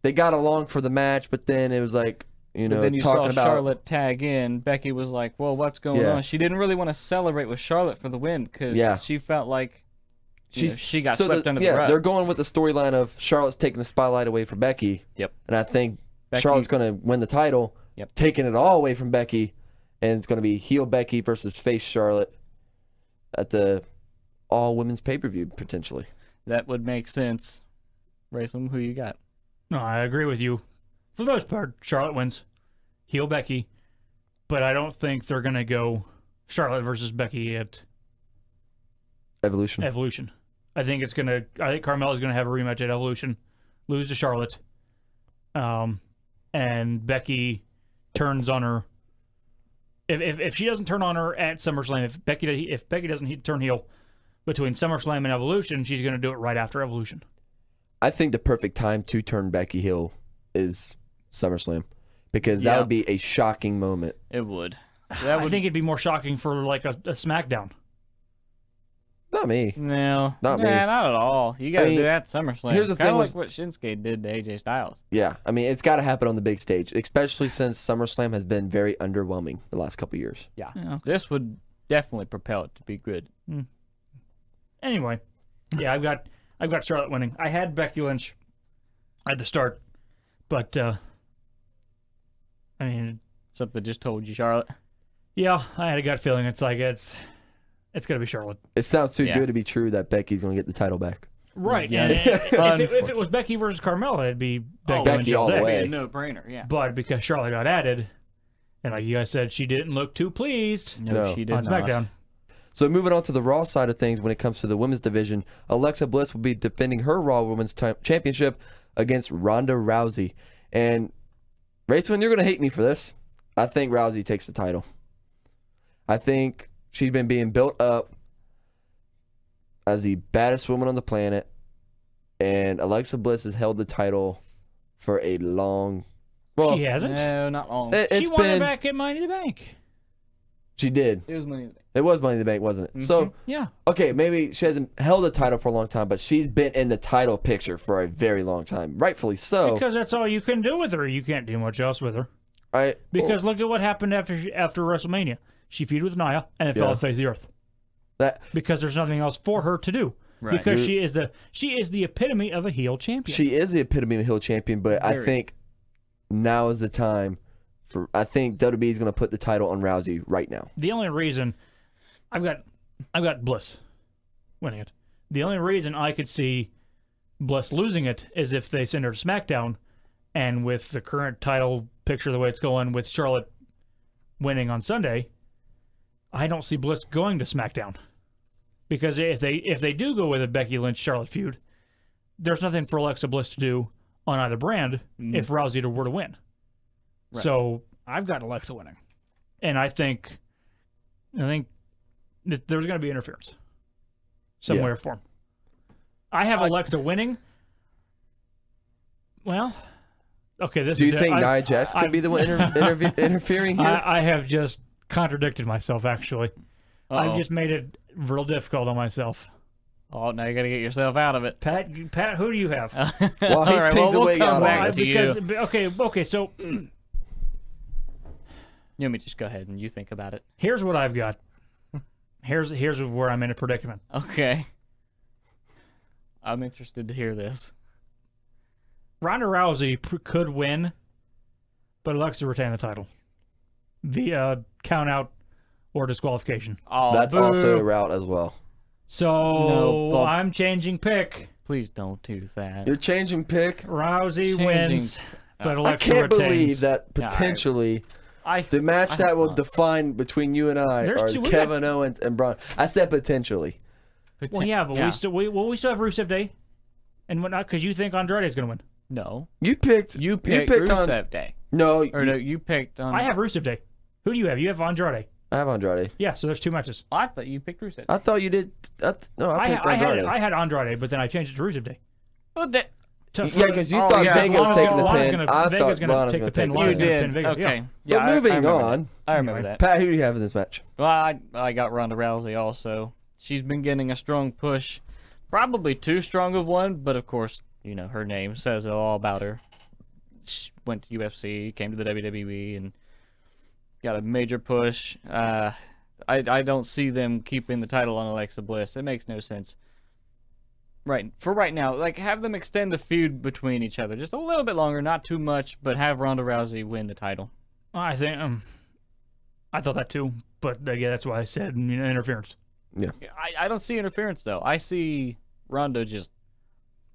they got along for the match, but then it was like, you know, But then you talking saw about Charlotte tag in. Becky was like, well, what's going Yeah. on? She didn't really want to celebrate with Charlotte for the win because Yeah. she felt like she got so swept under the yeah, rug. they're going with the storyline of Charlotte's taking the spotlight away from Becky. Yep. And I think Becky- Charlotte's going to win the title, Yep. taking it all away from Becky, and it's going to be heel Becky versus face Charlotte at the all women's pay-per-view potentially. That would make sense. Racing, who you got? No, I agree with you. For the most part, Charlotte wins. Heel Becky. But I don't think they're going to go Charlotte versus Becky at Evolution. Evolution. I think Carmella's going to have a rematch at Evolution, lose to Charlotte, and Becky turns on her. If she doesn't turn on her at SummerSlam, if Becky doesn't turn heel between SummerSlam and Evolution, she's going to do it right after Evolution. I think the perfect time to turn Becky heel is SummerSlam, because that Yeah. would be a shocking moment. It would. I think it'd be more shocking for like a SmackDown. Not me. No, Not me. not at all. You got to I mean, do that at SummerSlam. here's the Kinda thing like was- what Shinsuke did to AJ Styles. Yeah, I mean, it's got to happen on the big stage, especially since SummerSlam has been very underwhelming the last couple of years. Yeah. Yeah. This would definitely propel it to be good. Anyway, yeah, I've got Charlotte winning. I had Becky Lynch at the start, but I mean, Something just told you, Charlotte. yeah, I had a gut feeling. It's like it's gonna be Charlotte, It sounds too Yeah. good to be true that Becky's going to get the title back. right? Yeah. And if it was Becky versus Carmella, it'd be Becky, Becky Lynch all the day. way. Be a no-brainer, yeah. But because Charlotte got added, and like you guys said, she didn't look too pleased No. she did on not. SmackDown. So moving on to the Raw side of things, when it comes to the women's division, Alexa Bliss will be defending her Raw Women's Championship against Ronda Rousey. And Racewin, you're going to hate me for this. I think Rousey takes the title. I think she's been being built up as the baddest woman on the planet, and Alexa Bliss has held the title for a long. Well, She hasn't. No, not long. it's She won it been. back at Money in the Bank. She did. It was money. It was Money in the Bank, wasn't it? So. Yeah. Okay, maybe she hasn't held the title for a long time, but she's been in the title picture for a very long time. Rightfully so. Because that's all you can do with her. You can't do much else with her. I Because look at what happened after WrestleMania. She feuded with Nia and it fell Yeah. off the face of the earth. that Because there's nothing else for her to do. Right. Because she is the epitome of a heel champion. she is the epitome of a heel champion, but I Very. think now is the time for. I think WWE is going to put the title on Rousey right now. The only reason I've got Bliss winning it. The only reason I could see Bliss losing it is if they send her to SmackDown, and with the current title picture the way it's going, with Charlotte winning on Sunday, I don't see Bliss going to SmackDown. Because if they do go with a Becky Lynch-Charlotte feud, there's nothing for Alexa Bliss to do on either brand if Rousey were to win. Right. So I've got Alexa winning. And I think that there's going to be interference. Some way or form. I have Alexa winning. Well, okay. Do you think Nia Jax could be the one interfering here? I have just contradicted myself, actually. I've just made it real difficult on myself. Oh, now you got to get yourself out of it. Pat, who do you have? Well, he thinks we'll come back to because, you. Okay, so... Let me just go ahead and you think about it. Here's what I've got. Here's where I'm in a predicament. Okay. I'm interested to hear this. Ronda Rousey could win, but Alexa retain the title via count out or disqualification. Oh, that's also a route as well. So I'm changing pick. Please don't do that. You're changing pick. Rousey wins, but Alexa I can't retains. believe that potentially the match that will define between you and I are Kevin Owens and Braun. I said potentially. Well, yeah, but we still have Rusev Day and whatnot because you think Andrade is going to win. No, you picked Rusev Day. No, you picked on. I have Rusev Day. Who do you have? You have Andrade. I have Andrade. Yeah, so there's two matches. I thought you picked Rusev Day. I thought you did. No, I picked Andrade. I had Andrade, but then I changed it to Rusev Day. Well, that. Yeah, because you thought Vega was taking the pin. I thought Lana's going to take the pin. You did. Okay. Yeah, but moving on. I remember that. Pat, who do you have in this match? Well, I got Ronda Rousey also. She's been getting a strong push. Probably too strong of one, but of course, you know, her name says it all about her. She went to UFC, came to the WWE, and got a major push. I don't see them keeping the title on Alexa Bliss. It makes no sense. Right now, like, have them extend the feud between each other just a little bit longer, not too much, but have Ronda Rousey win the title. I think I thought that too, but yeah, that's why I said interference. Yeah. I don't see interference though. I see Ronda just.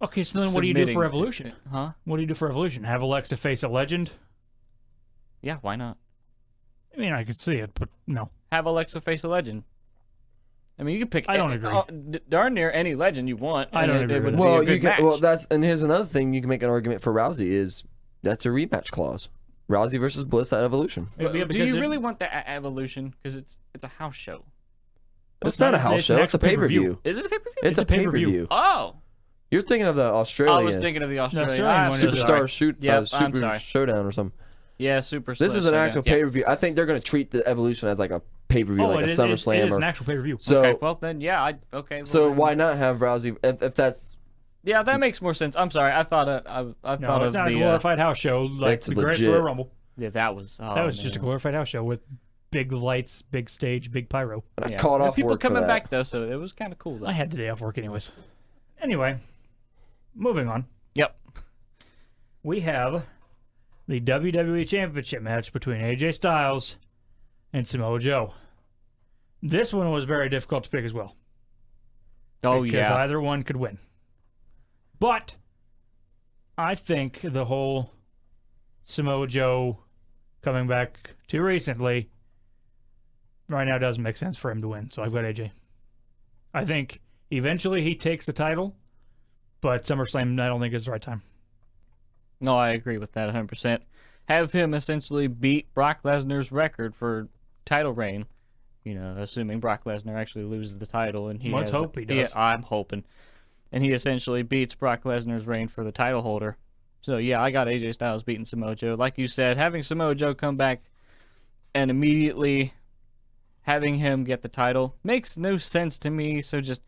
Okay, so then what do you do for Evolution? Huh? What do you do for Evolution? Have Alexa face a legend? Yeah, why not? I mean, I could see it, but no. Have Alexa face a legend. I mean, you can pick. I don't agree. Darn near any legend you want. I don't agree. Well, you can. Well, and here's another thing you can make an argument for Rousey is that's a rematch clause. Rousey versus Bliss at Evolution. Do you really want that at Evolution? Because it's a house show. It's not a house show. It's a pay-per-view. Is it a pay-per-view? It's a pay-per-view. Oh. You're thinking of the Australian. I was thinking of the Australian one. Superstar Super Showdown or something. Yeah, Super. This is an actual pay-per-view. I think they're going to treat the Evolution as like a pay-per-view, like a SummerSlam. It is an actual pay-per-view. So, okay, well then, yeah, okay. Well, so why not have Rousey if that's? Yeah, that makes more sense. I'm sorry, I thought it's not a glorified house show like the Great Royal Rumble. Yeah, that was. That was just a glorified house show with big lights, big stage, big pyro. And I caught off people work coming for that. back though, so it was kind of cool. Though. I had the day off work anyways. Anyway, moving on. Yep. We have the WWE Championship match between AJ Styles and Samoa Joe. This one was very difficult to pick as well. Oh, because either one could win. But I think the whole Samoa Joe coming back too recently right now doesn't make sense for him to win. So I've got AJ. I think eventually he takes the title, but SummerSlam I don't think is the right time. No, I agree with that 100%. Have him essentially beat Brock Lesnar's record for title reign. You know, assuming Brock Lesnar actually loses the title, and let's hope he does. I'm hoping, and he essentially beats Brock Lesnar's reign for the title holder. So yeah, I got AJ Styles beating Samoa Joe. Like you said, having Samoa Joe come back and immediately having him get the title makes no sense to me. So just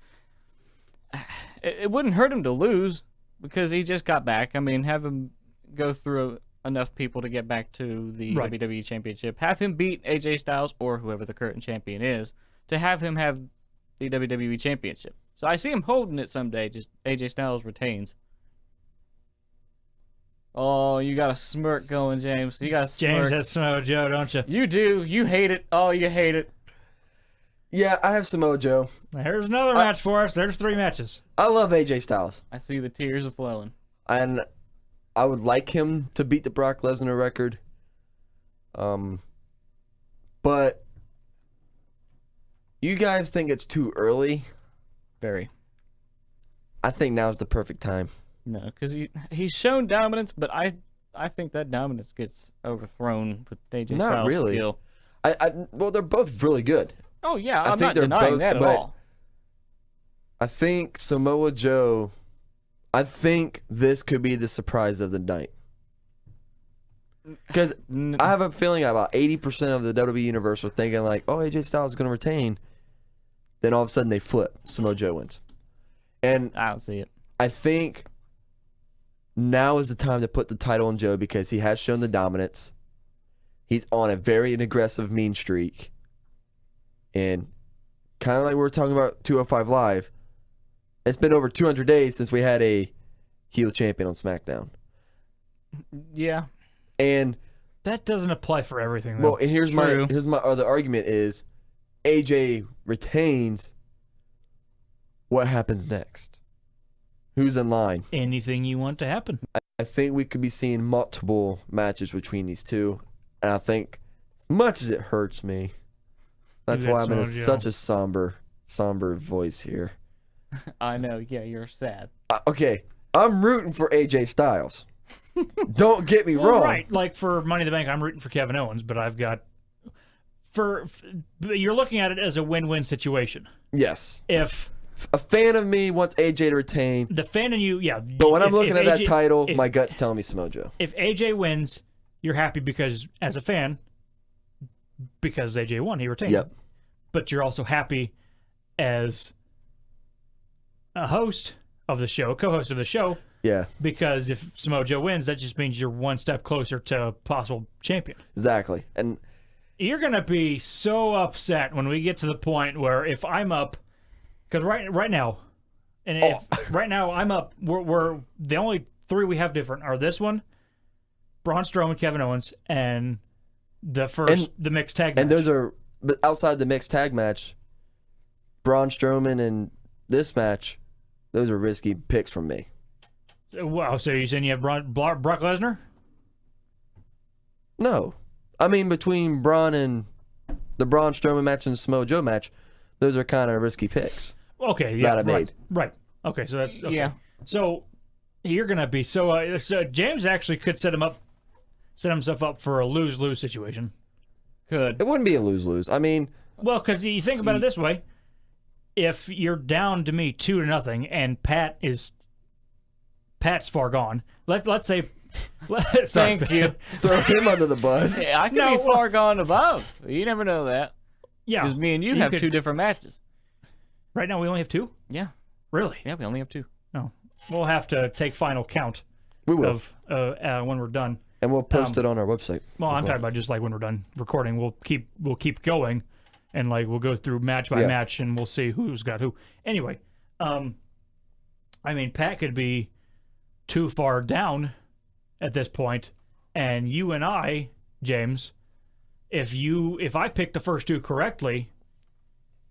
it wouldn't hurt him to lose because he just got back. I mean, have him go through enough people to get back to the WWE Championship. Have him beat AJ Styles or whoever the current champion is to have him have the WWE Championship. So I see him holding it someday, just AJ Styles retains. Oh, you got a smirk going, James. You got a smirk. James has Samoa Joe, don't you? You do. You hate it. Oh, you hate it. Yeah, I have Samoa Joe. Here's another match for us. There's 3 matches. I love AJ Styles. I see the tears are flowing. And I would like him to beat the Brock Lesnar record. But you guys think it's too early? Very. I think now's the perfect time. No, because he's shown dominance, but I think that dominance gets overthrown with AJ Not Styles' really. skill. Well, they're both really good. Oh yeah, I I'm think not they're denying both- that at but- all. I think Samoa Joe, I think this could be the surprise of the night. Because I have a feeling about 80% of the WWE Universe are thinking like, oh, AJ Styles is going to retain. Then all of a sudden they flip. Samoa Joe wins. And I don't see it. I think now is the time to put the title on Joe because he has shown the dominance. He's on a very aggressive mean streak. And kind of like we were talking about 205 Live, it's been over 200 days since we had a heel champion on SmackDown. Yeah. And That doesn't apply for everything, though. well, and here's my other argument is AJ retains. What happens next? Who's in line? Anything you want to happen. I think we could be seeing multiple matches between these two. And I think as much as it hurts me, that's You got why I'm in Samoa Joe. such a somber voice here. I know. Yeah, you're sad. Okay, I'm rooting for AJ Styles. Don't get me Well, wrong. right. Like for Money in the Bank, I'm rooting for Kevin Owens, but I've got you're looking at it as a win-win situation. Yes. If A fan of me wants AJ to retain, the fan in you, yeah. but when I'm looking at that title, if- my gut's telling me Samoa Joe. if AJ wins, you're happy because as a fan, because AJ won, he retained. Yep. But you're also happy as a host of the show, co-host of the show, Yeah, because if Samoa Joe wins, that just means you're one step closer to a possible champion. exactly. And You're gonna be so upset when we get to the point where if I'm up, because right now, and if right now I'm up, we're the only three we have different are this one, Braun Strowman, Kevin Owens, and the mixed tag match. and those are, but outside the mixed tag match, Braun Strowman and this match, those are risky picks from me. Wow, so you're saying you have Brock Lesnar? No, I mean between Braun and the Braun Strowman match and the Samoa Joe match, those are kind of risky picks. Okay, yeah, That I made. right. Okay, so that's okay. Yeah. So you're gonna be so James actually could set himself up for a lose-lose situation. Could. It wouldn't be a lose-lose. I mean, Well, because you think about it this way: if you're down to me 2-0, and Pat's far gone. Let's say. Sorry, Thank you. throw him under the bus. Yeah, I could No, be far gone above. You never know that. Yeah, Because me and you have could- two different matches. Right now, we only have 2. Yeah. Really? Yeah, we only have 2. No, we'll have to take final count We will, of when we're done. and we'll post it on our website. Well, as I'm talking about just like when we're done recording, we'll keep going, and like we'll go through match by Yeah. match, and we'll see who's got who. Anyway, I mean, Pat could be too far down at this point, and you and I, James, if I pick the first 2 correctly,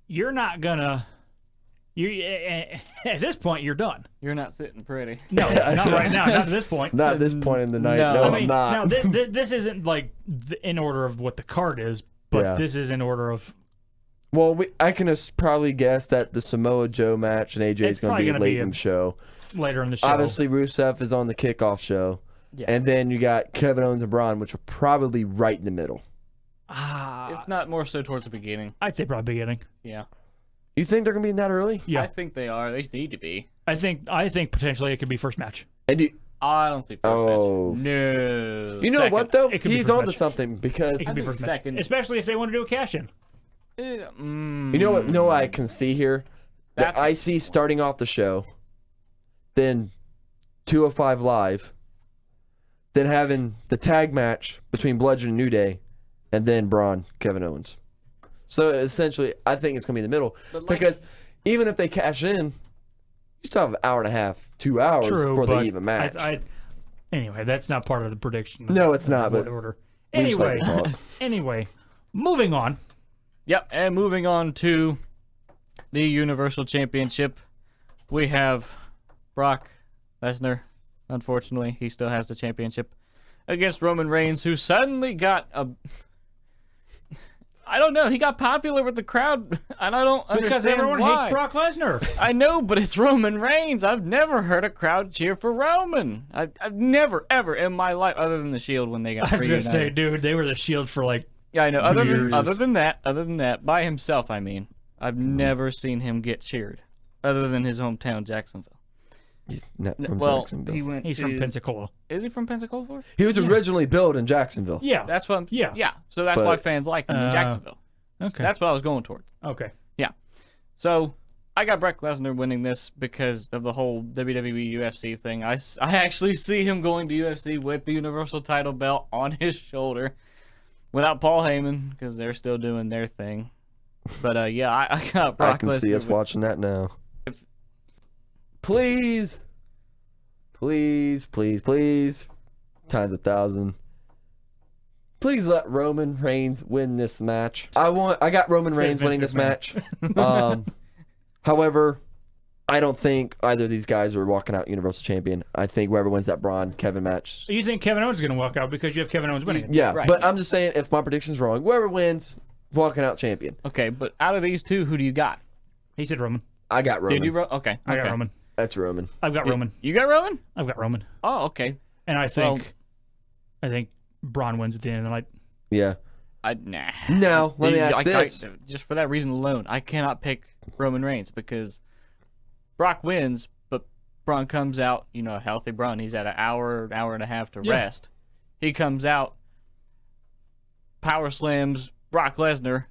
you're not gonna. You at this point, you're done. You're not sitting pretty. No, not right now. Not at this point. Not at this point in the night. No. No, I I'm mean, not. now this isn't like in order of what the card is, but Yeah. this is in order of. Well, I can probably guess that the Samoa Joe match and AJ is It's going to probably be gonna late be in the show. Later in the show. Obviously, Rusev is on the kickoff show. Yeah. And then you got Kevin Owens and Braun, which are probably right in the middle. If not more so towards the beginning. I'd say probably beginning. Yeah. You think they're going to be that early? Yeah, I think they are. They need to be. I think potentially it could be first match. And I don't see first Oh. match. No. you know Second. what, though? It could be He's first onto match. something because It could be think first second. match, especially if they want to do a cash in. you know what? No, I can see here that That's- I see starting off the show, then 205 Live, then having the tag match between Bludgeon and New Day, and then Braun, Kevin Owens. So essentially, I think it's going to be in the middle But like- because even if they cash in, you still have an hour and a half, 2 hours True, before but they even match. Anyway, that's not part of the prediction. No, it's not, What but order. we just like Anyway, to talk. anyway, moving on. Yep, and moving on to the Universal Championship, we have Brock Lesnar. Unfortunately, he still has the championship against Roman Reigns, who suddenly got a. I don't know. He got popular with the crowd, and I don't understand Because everyone why. hates Brock Lesnar. I know, but it's Roman Reigns. I've never heard a crowd cheer for Roman. I've never, ever in my life, other than the Shield when they got I was going to reunited. say, dude, they were the Shield for like Yeah, I know. 2 years. Other than that, by himself, I mean, I've never seen him get cheered, other than his hometown, Jacksonville. He's not from Well, Jacksonville. he's from Pensacola. Is he from Pensacola? He was originally built in Jacksonville. Yeah. That's what. Yeah. Yeah. So that's why fans like him in Jacksonville. Okay. That's what I was going towards. Okay. Yeah. So I got Brock Lesnar winning this because of the whole WWE UFC thing. I actually see him going to UFC with the Universal title belt on his shoulder without Paul Heyman because they're still doing their thing. But yeah, I got Brock Lesnar. I can see us watching that now. Please. Please, please, please. Times 1,000. Please let Roman Reigns win this match. I got Roman Reigns winning this match. However, I don't think either of these guys are walking out Universal Champion. I think whoever wins that Braun Kevin match. You think Kevin Owens is going to walk out because you have Kevin Owens winning it? Yeah, Right. but I'm just saying if my prediction's wrong, whoever wins, walking out champion. Okay, but out of these two, who do you got? He said Roman. I got Roman. Did you? Okay. I got Roman. That's Roman. I've got Roman. You got Roman? I've got Roman. Oh, okay. And I think Braun wins at the end of the night. Yeah. Nah. Now, let me ask I- this. just for that reason alone, I cannot pick Roman Reigns because Brock wins, but Braun comes out, a healthy Braun. He's at an hour and a half to rest. He comes out, power slams Brock Lesnar,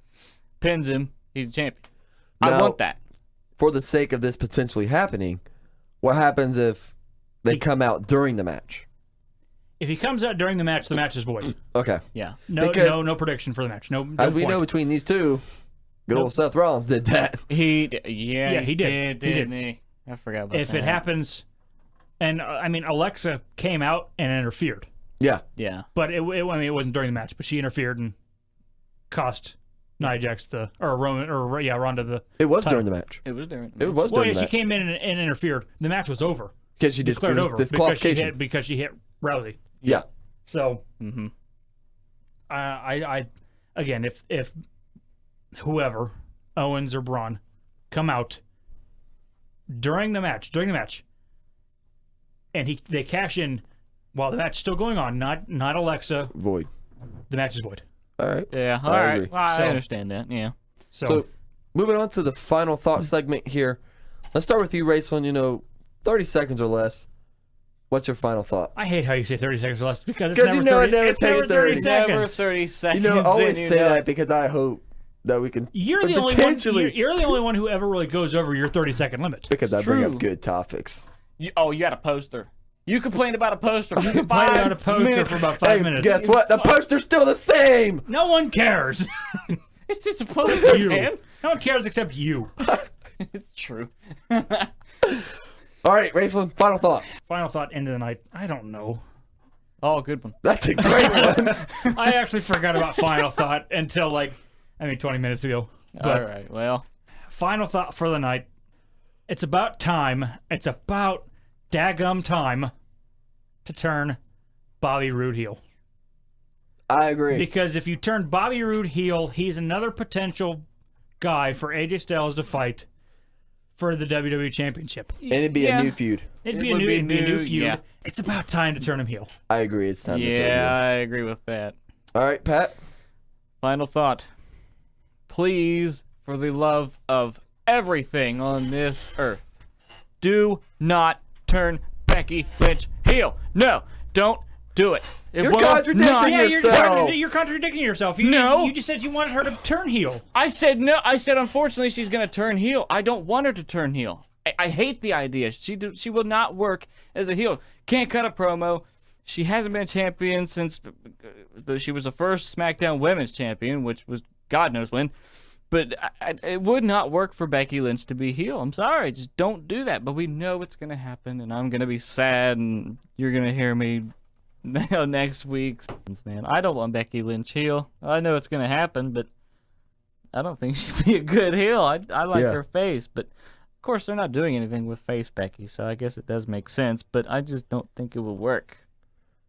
pins him. He's a champion. I Now, want that. For the sake of this potentially happening, what happens if they come out during the match? If he comes out during the match is void. Okay. Yeah. No, Because- no prediction for the match. No. As we point. know between these two, good old Seth Rollins did that. He did. He did. Didn't he? I forgot about If that. it happens, and Alexa came out and interfered, Yeah. Yeah. but it wasn't during the match, but she interfered and cost Nia Jax Ronda the. It was title. during the match. It was during. It was Well, during yeah, the she match. came in and interfered. The match was over. Because she Declared over disqualification. because she hit Rousey. Yeah. So, Mhm. I again, if whoever, Owens or Braun, come out during the match, and they cash in while the match is still going on, not Alexa, Void. the match is void. All right. Yeah. All I right. agree. Well, I So- understand that. Yeah. So, moving on to the final thought segment here. Let's start with you, Rayson. 30 seconds or less. What's your final thought? I hate how you say 30 seconds or less because it's 'Cause never you know 30, it never it's never takes 30 30. seconds. Never 30 seconds. I always in, say know that it. because I hope that we can You're the only one. potentially You're the only one who ever really goes over your 30-second limit. because I bring True. up good topics. You had a poster. You complained about a poster for You played out a poster for about 5 Hey, minutes. guess what? The poster's still the same. No one cares. It's just a poster, You. man. No one cares except you. It's true. All right, Rayson, final thought. Final thought, end of the night. I don't know. Oh, good one. That's a great one. I actually forgot about final thought until 20 minutes ago. But All right. Well, final thought for the night. It's about time. It's about daggum time to turn Bobby Roode heel. I agree. Because if you turn Bobby Roode heel, he's another potential guy for AJ Styles to fight for the WWE Championship. And it'd be a new feud. It'd It be a would new, be it'd be a new new, feud. yeah. It's about time to turn him heel. I agree. It's time to yeah, turn I agree with that. heel. All right, Pat. Final thought. Please, for the love of everything on this earth, do not turn Becky Lynch heel. No, don't do it. It You're will contradicting not- Yeah, yourself. you're contradicting yourself. No. You just said you wanted her to turn heel. I said no. I said unfortunately she's gonna turn heel. I don't want her to turn heel. I hate the idea. She will not work as a heel. Can't cut a promo. She hasn't been a champion since she was the first SmackDown Women's Champion, which was God knows when. But it would not work for Becky Lynch to be heel. I'm sorry, just don't do that. But we know it's gonna happen, and I'm gonna be sad, and you're gonna hear me next week. Man, I don't want Becky Lynch heel. I know it's gonna happen, but I don't think she'd be a good heel. I like Yeah. her face, but of course they're not doing anything with face Becky, so I guess it does make sense. But I just don't think it will work.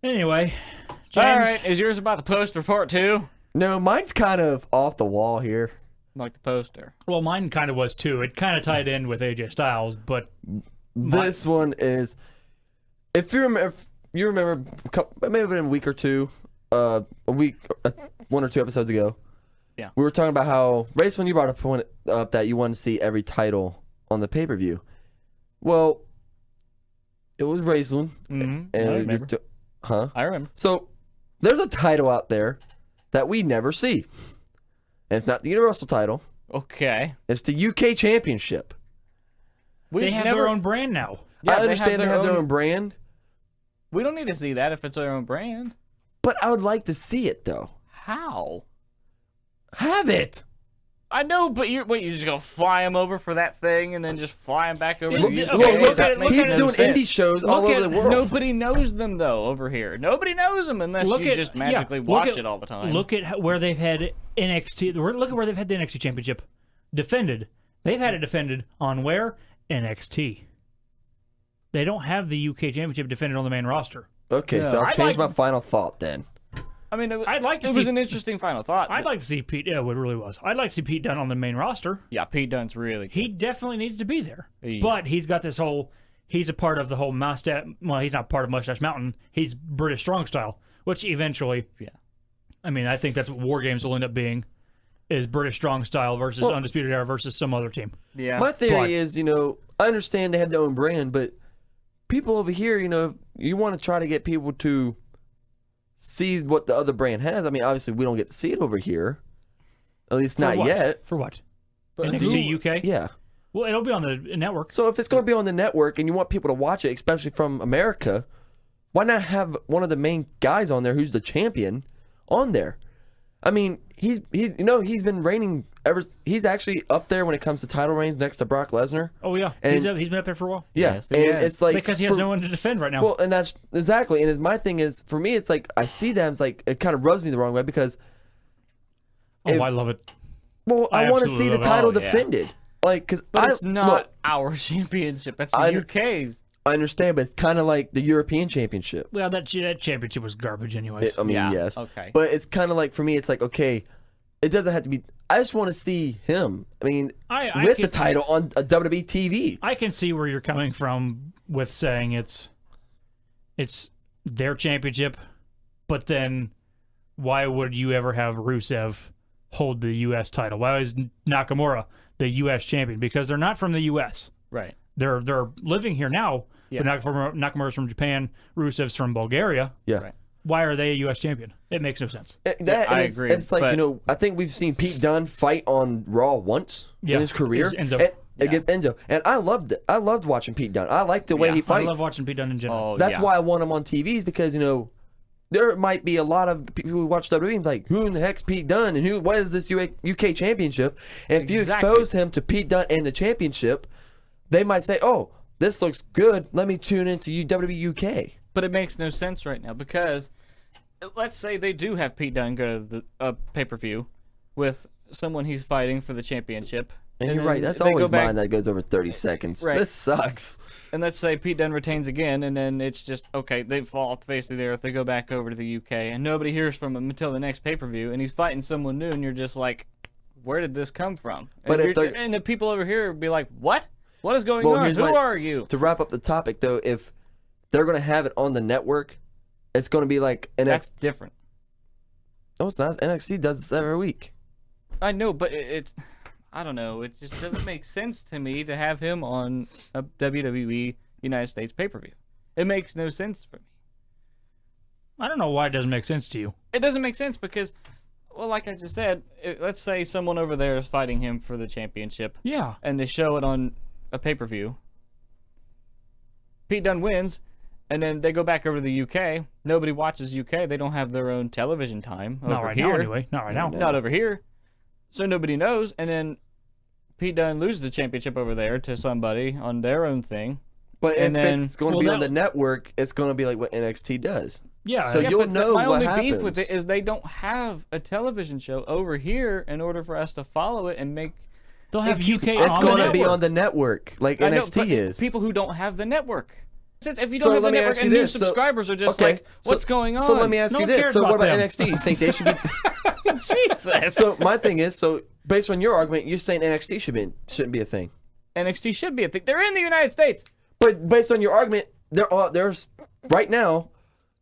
Anyway, James, All right, is yours about the post report too? No, mine's kind of off the wall here. Like the poster. Well, mine kind of was too. It kind of tied in with AJ Styles, but This one is, if you remember, maybe been a week or two, one or two episodes ago. Yeah. We were talking about how, Race, when you brought up that you wanted to see every title on the pay-per-view. Well, it was Raceland. Mm-hmm. And I remember. I remember. So, there's a title out there that we never see. And it's not the Universal title. Okay. It's the UK Championship. they have their own brand now. Yeah, I understand they have their own brand. We don't need to see that if it's their own brand. But I would like to see it, though. How? Have it. I know, but you just go fly him over for that thing and then just fly him back over to Look- the UK? okay, look That at it, makes He's no doing sense. indie shows all Look over at- the world. Nobody knows them though over here. Nobody knows them unless you just magically watch it all the time. Look at where they've had NXT. Look at where they've had the NXT Championship defended. They've had it defended on where? NXT. They don't have the UK Championship defended on the main roster. Okay, Yeah. so I'll I'd change like- my final thought then. I mean, I'd like to it see- was an interesting final thought. I'd like to see Pete. Yeah, it really was. I'd like to see Pete Dunne on the main roster. Yeah, Pete Dunne's really. He definitely needs to be there. Yeah. But he's got this whole. He's a part of the whole mustache. Well, he's not part of Mustache Mountain. He's British Strong Style, which eventually. Yeah. I mean, I think that's what War Games will end up being, is British Strong Style versus Undisputed Era versus some other team. Yeah. My theory But- is, I understand they have their own brand, but people over here, you want to try to get people to see what the other brand has. I mean, obviously, we don't get to see it over here. At least not For what? yet. For what? But NXT UK? Yeah. Well, it'll be on the network. So if it's going to be on the network and you want people to watch it, especially from America, why not have one of the main guys on there who's the champion on there? I mean, he's been reigning he's actually up there when it comes to title reigns next to Brock Lesnar. Oh yeah, And- he's been up there for a while. Yeah, Yes, and he has. it's like Because he has no one to defend right now. Well, and that's exactly. And my thing is, for me, it's like I see them. It's like it kind of rubs me the wrong way because, if- I love it. well, I want to see absolutely the love it. title Oh, yeah. defended. Like, because But it's not our championship. That's the UK's. I understand, but it's kind of like the European Championship. Well, that championship was garbage, anyways. I mean, Yeah, yes. okay. But it's kind of like for me, it's like okay, it doesn't have to be. I just want to see him. I mean, I with can- the title on a WWE TV. I can see where you're coming from with saying it's their championship, but then why would you ever have Rusev hold the U.S. title? Why is Nakamura the U.S. champion? Because they're not from the U.S. Right. They're living here now. Yeah. But Nakamura's from Japan. Rusev's from Bulgaria. Yeah. Right. Why are they a U.S. champion? It makes no sense. I It's, agree, it's like but- I think we've seen Pete Dunne fight on Raw once Yeah, in his career against Enzo. against Enzo, and I loved it. I loved watching Pete Dunne. I liked the way Yeah, he I fights. love watching Pete Dunne in general. Oh, That's yeah. why I want him on TVs because there might be a lot of people who watch WWE and like, who in the heck's Pete Dunne and what is this UK championship? And if you Exactly. expose him to Pete Dunne and the championship, they might say, "Oh, this looks good. Let me tune into WWE UK." But it makes no sense right now because let's say they do have Pete Dunne go to the pay-per-view with someone he's fighting for the championship. And you're then right. That's they go always back- mine that goes over 30 seconds. Right. This sucks. And let's say Pete Dunne retains again, and then it's just, okay, they fall off the face of the earth, they go back over to the UK, and nobody hears from him until the next pay-per-view, and he's fighting someone new, and you're just like, where did this come from? But And, if they're- and the people over here would be like, what? What is going Well, on? here's Who my- are you? To wrap up the topic, though, if they're going to have it on the network, it's going to be like That's NXT. different. No, it's not. NXT does this every week. I know, but it's, I don't know, it just doesn't make sense to me to have him on a WWE United States pay-per-view. It makes no sense for me. I don't know why it doesn't make sense to you. It doesn't make sense because, well, like I just said, let's say someone over there is fighting him for the championship, Yeah. and they show it on a pay-per-view. Pete Dunne wins, and then they go back over to the UK. Nobody watches UK. They don't have their own television time over Not right here. now, anyway. Not right now. Not over here. So nobody knows, and then Pete Dunne loses the championship over there to somebody on their own thing. But And if then- it's going to well, be on that- the network, it's going to be like what NXT does. Yeah. So Yeah, you'll but know my what only beef with happens. it is they don't have a television show over here in order for us to follow it and make. they'll have if you- UK It's on the going to be network. on the network like I know, NXT but is. people who don't have the network. If you So don't have the let me network ask you and new this. So- subscribers are just okay, like, what's going on? So let me ask No you one this. cares So what about about them. NXT? You think they should be? Jesus. So my thing is, so based on your argument, you're saying NXT shouldn't be a thing. NXT should be a thing. They're in the United States. But based on your argument, there's right now,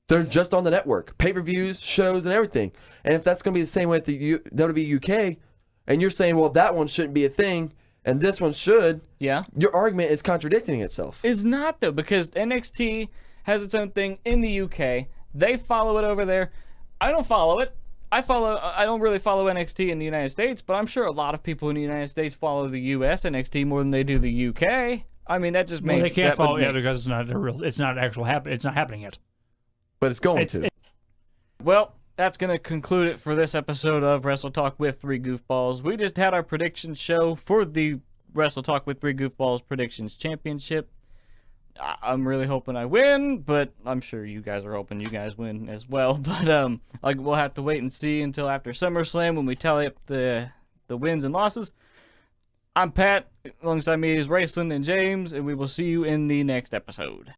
they're just on the network, pay-per-views, shows, and everything. And if that's going to be the same way at the WWE UK, and you're saying, well, that one shouldn't be a thing, and this one should, Yeah. your argument is contradicting itself. Is not, though, because NXT has its own thing in the UK. They follow it over there. I don't follow it. I don't really follow NXT in the United States, but I'm sure a lot of people in the United States follow the US NXT more than they do the UK. I mean, that just makes Well, they can't that would follow make- because it's not it's not it's not happening yet. But it's going to. Well, that's going to conclude it for this episode of Wrestle Talk with Three Goofballs. We just had our prediction show for the Wrestle Talk with Three Goofballs Predictions Championship. I'm really hoping I win, but I'm sure you guys are hoping you guys win as well. But we'll have to wait and see until after SummerSlam when we tally up the wins and losses. I'm Pat. Alongside me is Raceland and James, and we will see you in the next episode.